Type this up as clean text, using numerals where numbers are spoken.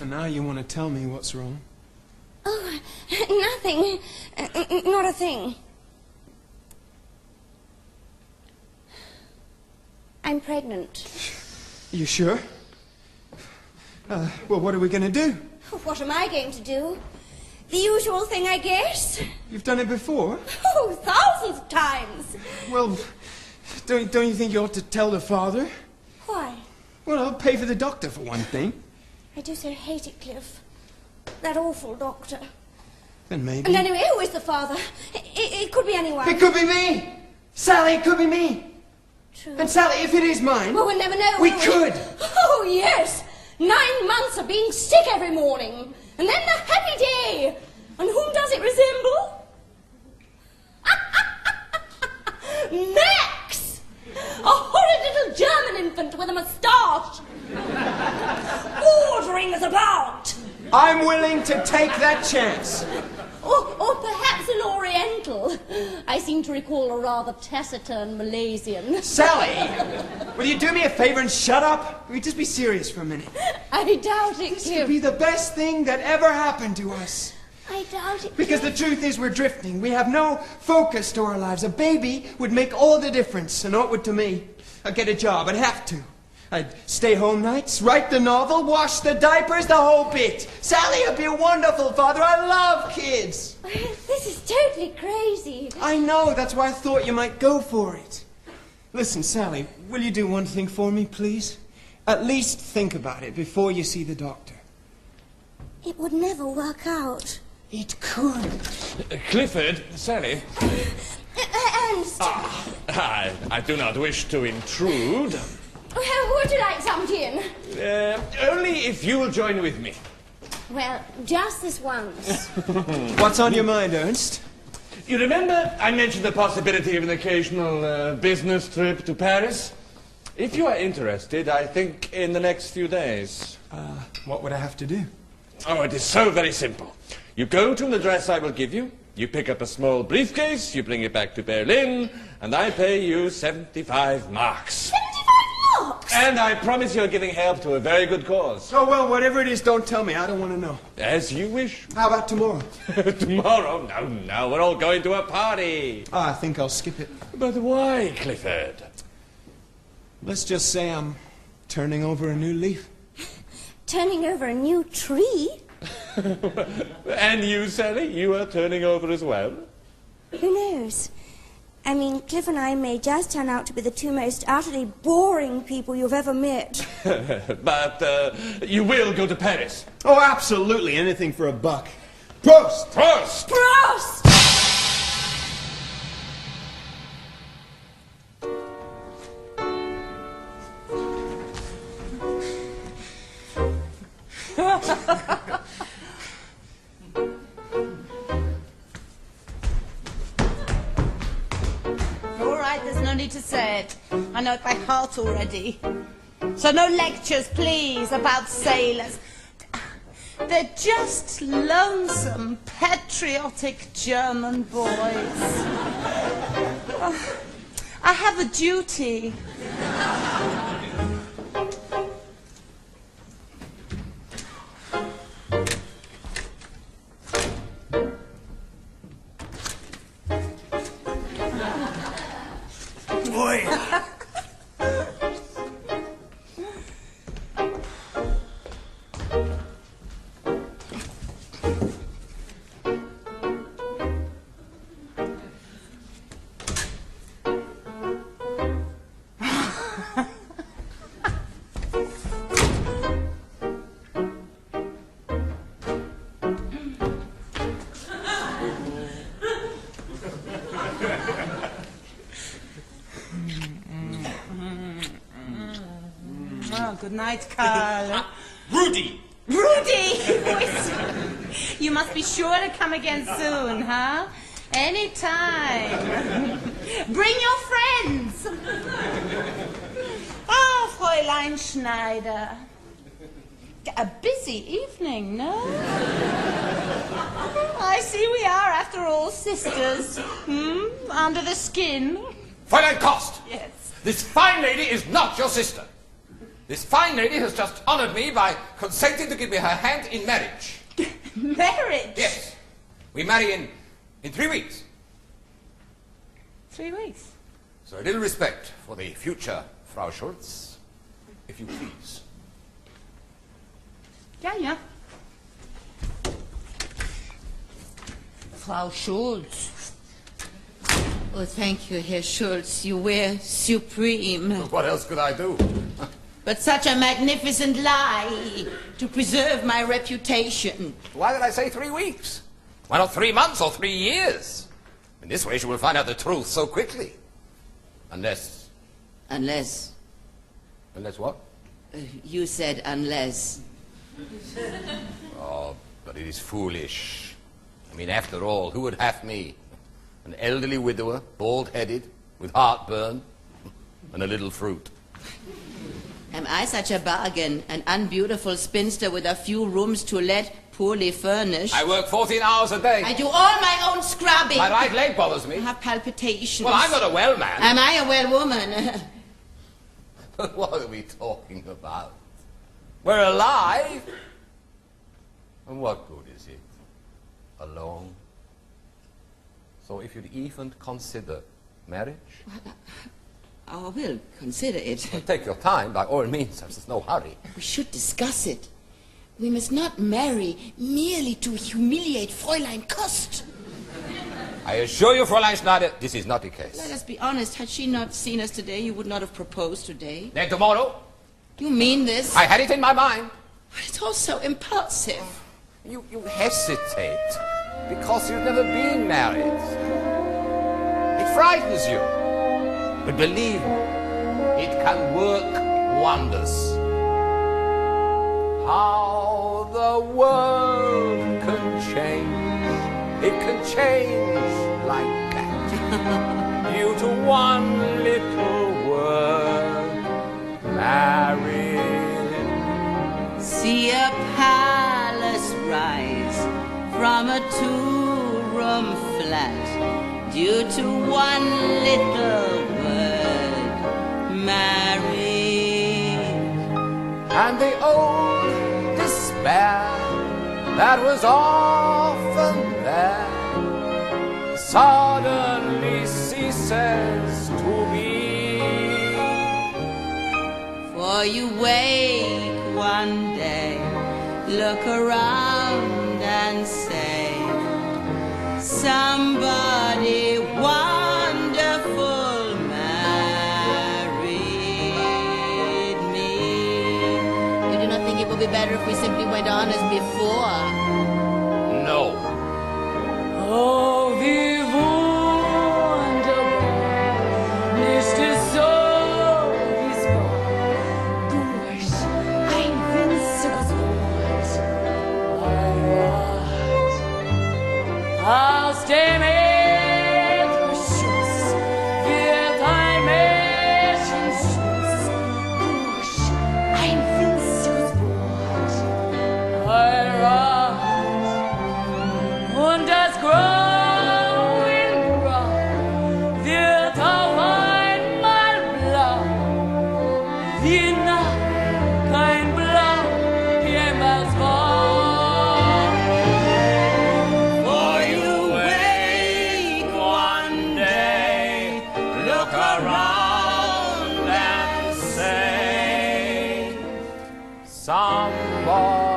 And now you want to tell me what's wrong? Oh, nothing. Not a thing. I'm pregnant. You sure? Well, what are we going to do? What am I going to do? The usual thing, I guess. You've done it before? Oh, thousands of times. Well, don't you think you ought to tell the father? Why? Well, I'll pay for the doctor, for one thing. I do so hate it, Cliff. That awful doctor. Then maybe... And anyway, who is the father? It could be anyone. It could be me! Sally, it could be me! True. And Sally, if it is mine... Well, we'll never know, We will could! Oh, yes! 9 months of being sick every morning. And then the happy day. And whom does it resemble? Max! A horrid little German infant with a moustache. Ordering us about. I'm willing to take that chance. Or perhaps an Oriental. I seem to recall a rather taciturn Malaysian. Sally! Will you do me a favor and shut up? Will you just be serious for a minute? I doubt it, This Cliff. could be the best thing that ever happened to us. I doubt it, Because the truth is we're drifting. We have no focus to our lives. A baby would make all the difference, and it would to me. I'd get a job. I'd have to. I'd stay home nights, write the novel, wash the diapers, the whole bit. Sally, I'd be a wonderful father. I love kids. This is totally crazy. I know. That's why I thought you might go for it. Listen, Sally, will you do one thing for me, please? At least think about it before you see the doctor. It would never work out. It could. Clifford, Sally. Ernst. I do not wish to intrude. Would you like some gin? Only if you will join with me. Well, just this once. What's on your mind, Ernst? You remember I mentioned the possibility of an occasional business trip to Paris? If you are interested, I think in the next few days. What would I have to do? Oh, it is so very simple. You go to an address I will give you, you pick up a small briefcase, you bring it back to Berlin, and I pay you 75 marks. 75 marks? And I promise you're giving help to a very good cause. Oh, well, whatever it is, don't tell me. I don't want to know. As you wish. How about tomorrow? Tomorrow? No, we're all going to a party. I think I'll skip it. But why, Clifford? Let's just say I'm turning over a new leaf. Turning over a new tree? And you, Sally, you are turning over as well? Who knows? I mean, Cliff and I may just turn out to be the two most utterly boring people you've ever met. But you will go to Paris. Oh, absolutely. Anything for a buck. Prost! Prost! Prost! All right, there's no need to say it. I know it by heart already. So no lectures, please, about sailors. They're just lonesome, patriotic German boys. I have a duty. Boy! Oh, good night, Carl. Rudy! Rudy! You must be sure to come again soon, huh? Anytime. Bring your friends. Oh, Fräulein Schneider. A busy evening, no? I see we are, after all, sisters. Under the skin. Fräulein Kost! Yes. This fine lady is not your sister. This fine lady has just honored me by consenting to give me her hand in marriage. Marriage? Yes. We marry in 3 weeks. 3 weeks? So a little respect for the future, Frau Schultz, if you please. Yeah. Frau Schultz. Oh, thank you, Herr Schultz. You were supreme. What else could I do? But such a magnificent lie to preserve my reputation. Why did I say 3 weeks? Why not 3 months or 3 years? In this way she will find out the truth so quickly. Unless... Unless... Unless what? You said unless. Oh, but it is foolish. I mean, after all, who would have me? An elderly widower, bald-headed, with heartburn, and a little fruit. Am I such a bargain? An unbeautiful spinster with a few rooms to let, poorly furnished? I work 14 hours a day. I do all my own scrubbing. My right leg bothers I me. have palpitations. Well, I'm not a well man. Am I a well woman? What are we talking about? We're alive. And what good is it? Alone. So if you'd even consider marriage... I will consider it. Well, take your time, by all means. There's no hurry. We should discuss it. We must not marry merely to humiliate Fräulein Kost. I assure you, Fräulein Schneider, this is not the case. Let us be honest. Had she not seen us today, you would not have proposed today. Then tomorrow? You mean this? I had it in my mind. It's all so impulsive. You hesitate because you've never been married. It frightens you. But believe me, it can work wonders. How the world can change. It can change like that. Due to one little word, married. See a palace rise from a two-room flat due to one little word, married. And the old despair that was often there suddenly ceases to be. For you wake one day, look around and say, somebody wonderful married me. You do not think it would be better if we simply went on as before? No. Oh, wie wunderbar, nicht es so, wie's war, durch ein winziges Wort. Aus dem Erdgeschoss wird ein Märchenschuss durch ein winziges Wort. Heirat. Und das Growing Brown wird auf einmal blau, wie nah kein Blau jemals war. For you wake one day, look around and say, somebody